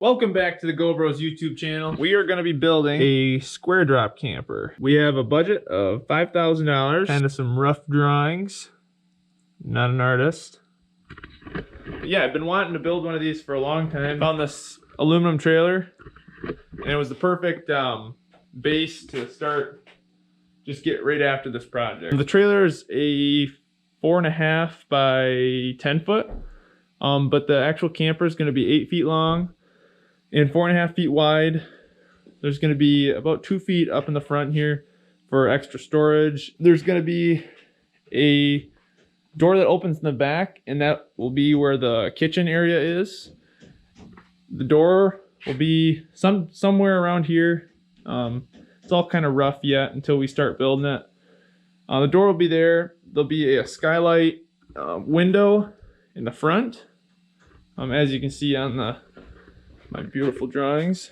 Welcome back to the GoBros YouTube channel. We are going to be building a square drop camper. We have a budget of $5,000, kind of some rough drawings. Not an artist. But yeah, I've been wanting to build one of these for a long time. Found this aluminum trailer, and it was the perfect base to start. Just get right after this project. The trailer is a 4.5 by 10 foot, but the actual camper is going to be 8 feet long and 4.5 feet wide. There's going to be about 2 feet up in the front here for extra storage. There's going to be a door that opens in the back, and that will be where the kitchen area is. The door will be somewhere around here. It's all kind of rough yet until we start building it. The door will be there. There'll be a skylight window in the front, as you can see on my beautiful drawings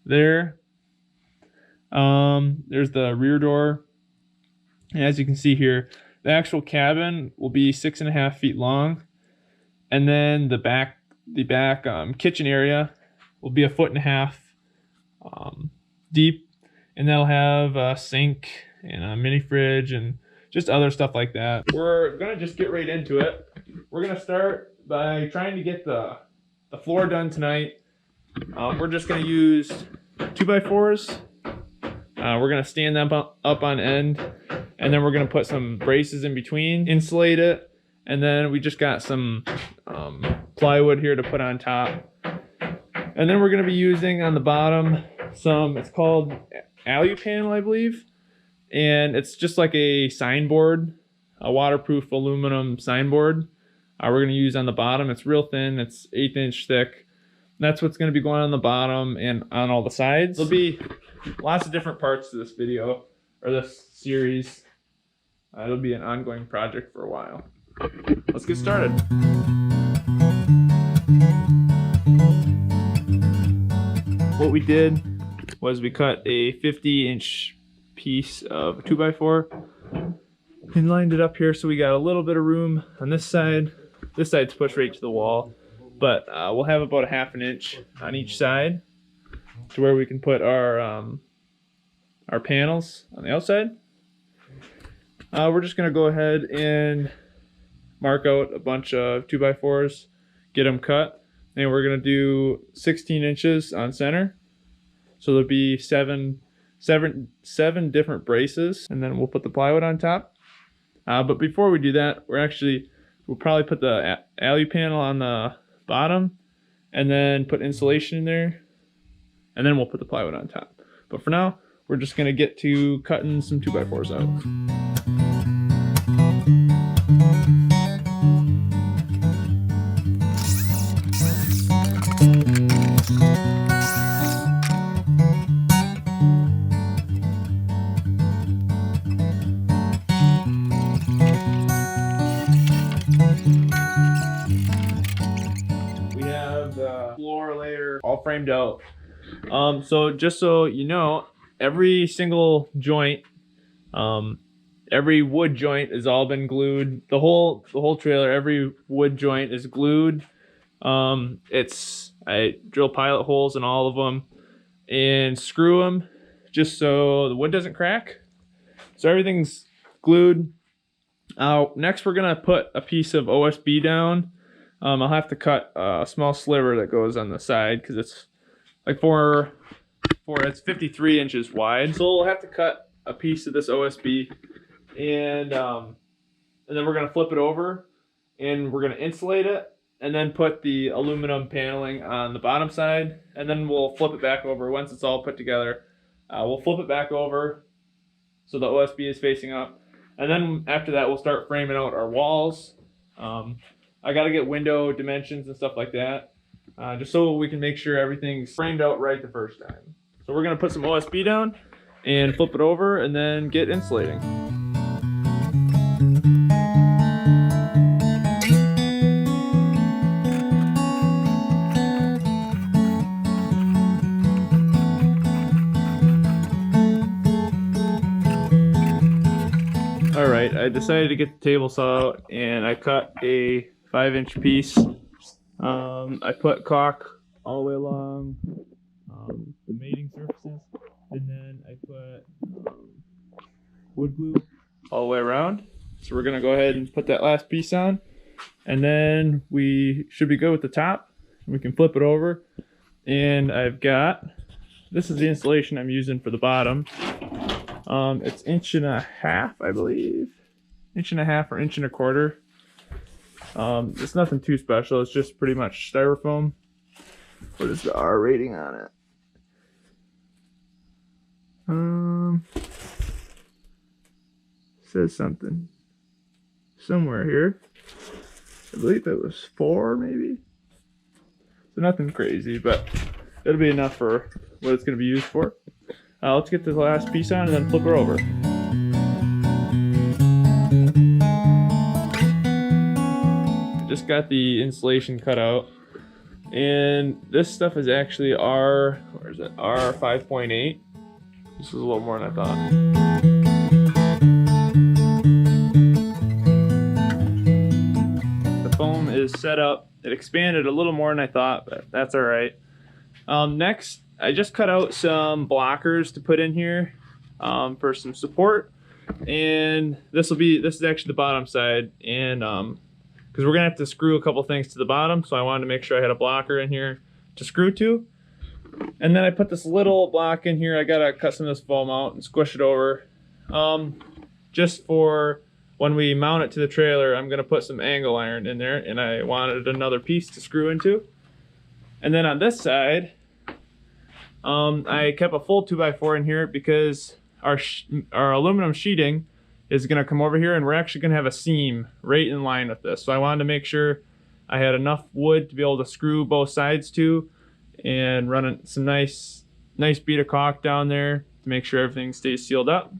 there. There's the rear door, and as you can see here, the actual cabin will be 6.5 feet long, and then the back kitchen area will be 1.5 feet deep, and that'll have a sink and a mini fridge and just other stuff like that. We're gonna just get right into it. We're gonna start by trying to get the floor done tonight. We're just gonna use 2x4s. We're gonna stand them up on end, and then we're gonna put some braces in between, insulate it, and then we just got some plywood here to put on top. And then we're gonna be using on the bottom it's called alu panel, I believe, and it's just like a signboard, a waterproof aluminum signboard. We're going to use on the bottom. It's real thin. It's 1/8 inch thick. That's what's going to be going on the bottom and on all the sides. There'll be lots of different parts to this video, or this series. It'll be an ongoing project for a while. Let's get started. What we did was we cut a 50-inch piece of 2x4 and lined it up here, so we got a little bit of room on this side. This side's pushed right to the wall, but we'll have about a 1/2 inch on each side to where we can put our panels on the outside. We're just gonna go ahead and mark out a bunch of 2x4s, get them cut, and we're gonna do 16 inches on center. So there'll be seven different braces, and then we'll put the plywood on top. But before we do that, we'll probably put the alu panel on the bottom, and then put insulation in there, and then we'll put the plywood on top. But for now, we're just gonna get to cutting some 2x4s out. Floor layer all framed out. So just so you know, every single joint, every wood joint has all been glued. The whole trailer, every wood joint is glued. I drill pilot holes in all of them and screw them just so the wood doesn't crack. So everything's glued. Next we're gonna put a piece of OSB down. I'll have to cut a small sliver that goes on the side because it's like it's 53 inches wide. So we'll have to cut a piece of this OSB, and then we're gonna flip it over, and we're gonna insulate it, and then put the aluminum paneling on the bottom side, and then we'll flip it back over. Once it's all put together, we'll flip it back over so the OSB is facing up, and then after that we'll start framing out our walls. I got to get window dimensions and stuff like that, just so we can make sure everything's framed out right the first time. So we're going to put some OSB down and flip it over and then get insulating. Alright, I decided to get the table saw out, and I cut a 5-inch piece. I put caulk all the way along the mating surfaces, and then I put wood glue all the way around. So we're gonna go ahead and put that last piece on, and then we should be good with the top. We can flip it over, and I've got, this is the insulation I'm using for the bottom. It's 1.5 inches, I believe, 1.5 inches or 1.25 inches. It's nothing too special. It's just pretty much styrofoam. What is the R rating on it? Says something somewhere here. I believe it was 4, maybe. So nothing crazy, but it'll be enough for what it's going to be used for. Let's get the last piece on and then flip her over. Just got the insulation cut out, and this stuff is actually where is it? R 5.8. This is a little more than I thought. The foam is set up. It expanded a little more than I thought, but that's all right. Next, I just cut out some blockers to put in here for some support, and this is actually the bottom side, and because we're gonna have to screw a couple things to the bottom, so I wanted to make sure I had a blocker in here to screw to. And then I put this little block in here. I gotta cut some of this foam out and squish it over. Just for when we mount it to the trailer, I'm gonna put some angle iron in there, and I wanted another piece to screw into. And then on this side, I kept a full 2x4 in here because our aluminum sheeting is gonna come over here, and we're actually gonna have a seam right in line with this. So I wanted to make sure I had enough wood to be able to screw both sides to, and run some nice bead of caulk down there to make sure everything stays sealed up.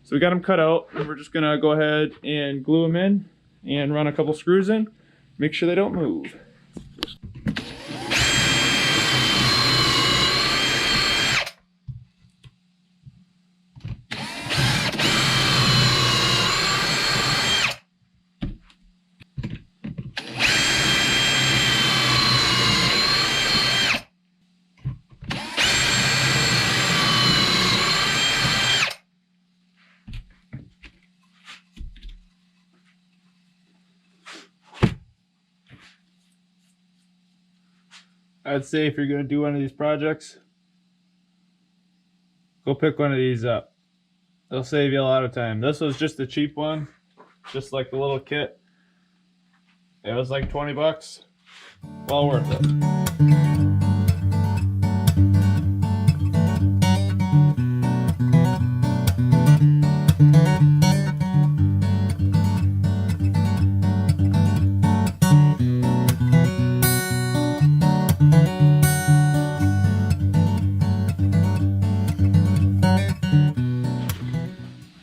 So we got them cut out, and we're just gonna go ahead and glue them in and run a couple screws in, make sure they don't move. I'd say if you're going to do one of these projects, go pick one of these up. They'll save you a lot of time. This was just a cheap one, just like the little kit. It was like 20 bucks. Well worth it.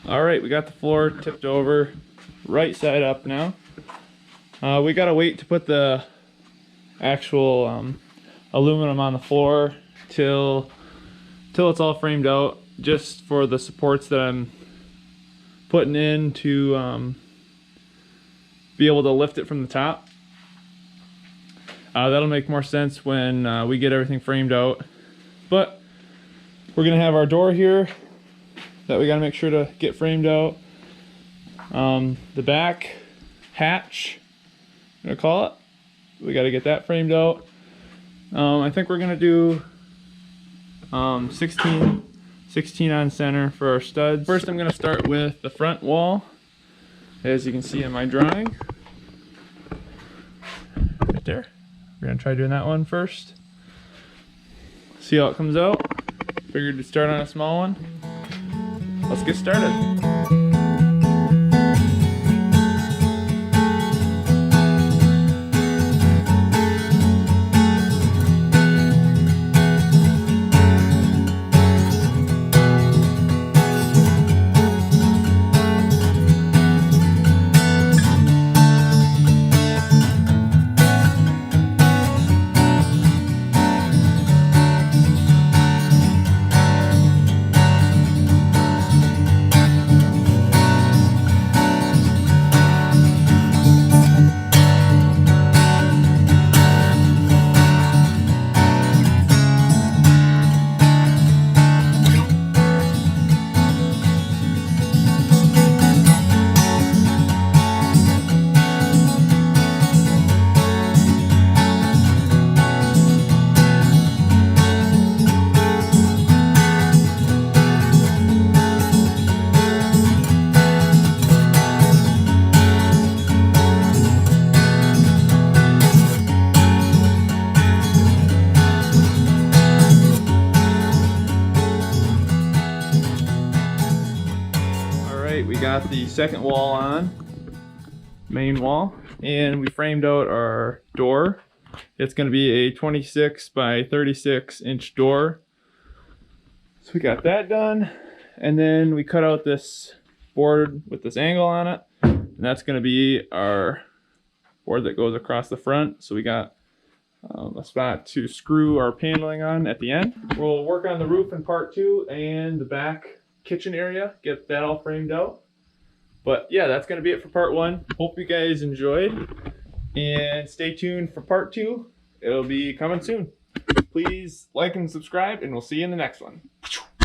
Alright, we got the floor tipped over, right side up now. We gotta wait to put the actual aluminum on the floor till it's all framed out, just for the supports that I'm putting in to be able to lift it from the top. That'll make more sense when we get everything framed out. But we're gonna have our door here that we gotta make sure to get framed out. The back hatch, I'm gonna call it, we gotta get that framed out. I think we're gonna do 16 on center for our studs. First I'm gonna start with the front wall, as you can see in my drawing. Right there. We're gonna try doing that one first. See how it comes out. Figured to start on a small one. Let's get started. got the second wall on, main wall, and we framed out our door. It's going to be a 26 by 36 inch door. So we got that done, and then we cut out this board with this angle on it, and that's going to be our board that goes across the front. So we got a spot to screw our paneling on at the end. We'll work on the roof in part 2 and the back kitchen area, get that all framed out. But yeah, that's going to be it for part 1. Hope you guys enjoyed, and stay tuned for part 2. It'll be coming soon. Please like and subscribe, and we'll see you in the next one.